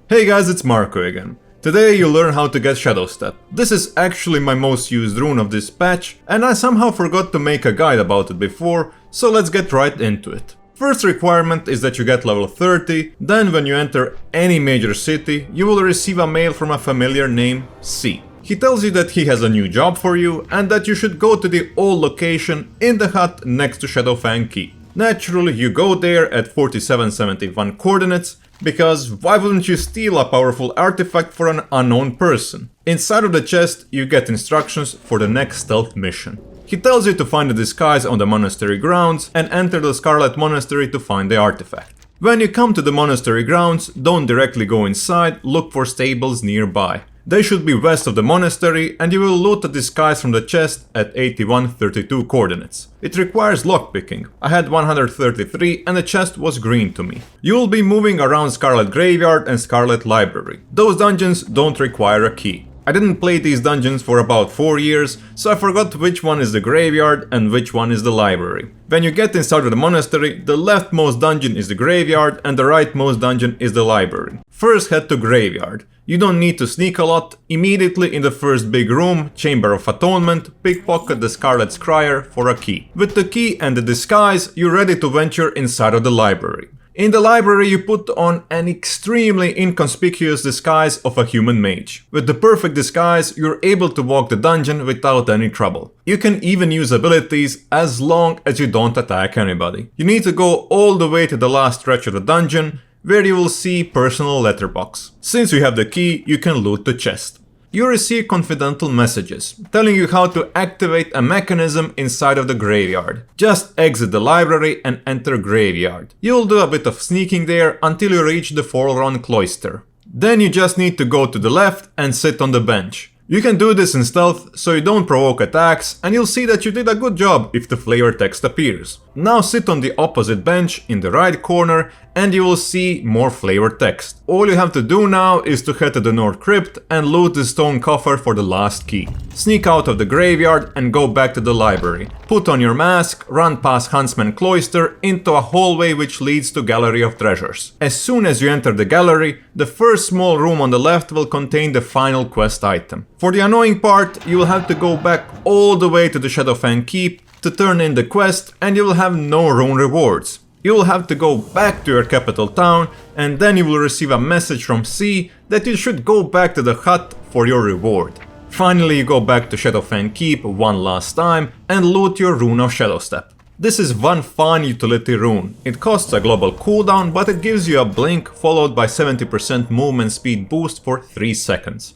Hey guys, it's Marco again. Today you'll learn how to get Shadowstep. This is actually my most used rune of this patch, and I somehow forgot to make a guide about it before, so let's get right into it. First requirement is that you get level 30, then when you enter any major city, you will receive a mail from a familiar named C. He tells you that he has a new job for you and that you should go to the old location in the hut next to Shadowfang Keep. Naturally, you go there at 4771 coordinates, because why wouldn't you steal a powerful artifact for an unknown person? Inside of the chest, you get instructions for the next stealth mission. He tells you to find the disguise on the monastery grounds and enter the Scarlet Monastery to find the artifact. When you come to the monastery grounds, don't directly go inside, look for stables nearby. They should be west of the monastery, and you will loot the disguise from the chest at 8132 coordinates. It requires lockpicking. I had 133 and the chest was green to me. You will be moving around Scarlet Graveyard and Scarlet Library. Those dungeons don't require a key. I didn't play these dungeons for about 4 years, so I forgot which one is the graveyard and which one is the library. When you get inside of the monastery, the leftmost dungeon is the graveyard and the rightmost dungeon is the library. First head to graveyard. You don't need to sneak a lot. Immediately in the first big room, Chamber of Atonement, pickpocket the Scarlet Scryer for a key. With the key and the disguise, you're ready to venture inside of the library. In the library you put on an extremely inconspicuous disguise of a human mage. With the perfect disguise, you're able to walk the dungeon without any trouble. You can even use abilities as long as you don't attack anybody. You need to go all the way to the last stretch of the dungeon, where you will see personal letterbox. Since you have the key, you can loot the chest. You receive confidential messages, telling you how to activate a mechanism inside of the graveyard. Just exit the library and enter graveyard. You'll do a bit of sneaking there until you reach the Forlorn Cloister. Then you just need to go to the left and sit on the bench. You can do this in stealth so you don't provoke attacks, and you'll see that you did a good job if the flavor text appears. Now sit on the opposite bench in the right corner and you will see more flavor text. All you have to do now is to head to the North Crypt and loot the stone coffer for the last key. Sneak out of the graveyard and go back to the library. Put on your mask, run past Huntsman Cloister into a hallway which leads to Gallery of Treasures. As soon as you enter the gallery, the first small room on the left will contain the final quest item. For the annoying part, you will have to go back all the way to the Shadowfang Keep to turn in the quest, and you will have no rune rewards. You will have to go back to your capital town, and then you will receive a message from C that you should go back to the hut for your reward. Finally, you go back to Shadowfang Keep one last time and loot your Rune of Shadowstep. This is one fine utility rune. It costs a global cooldown, but it gives you a blink followed by 70% movement speed boost for 3 seconds.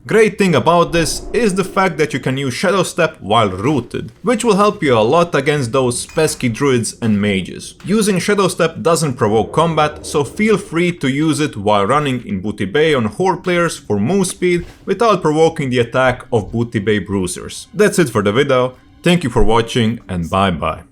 Great thing about this is the fact that you can use Shadowstep while rooted, which will help you a lot against those pesky druids and mages. Using Shadowstep doesn't provoke combat, so feel free to use it while running in Booty Bay on horde players for move speed without provoking the attack of Booty Bay bruisers. That's it for the video, thank you for watching and bye bye.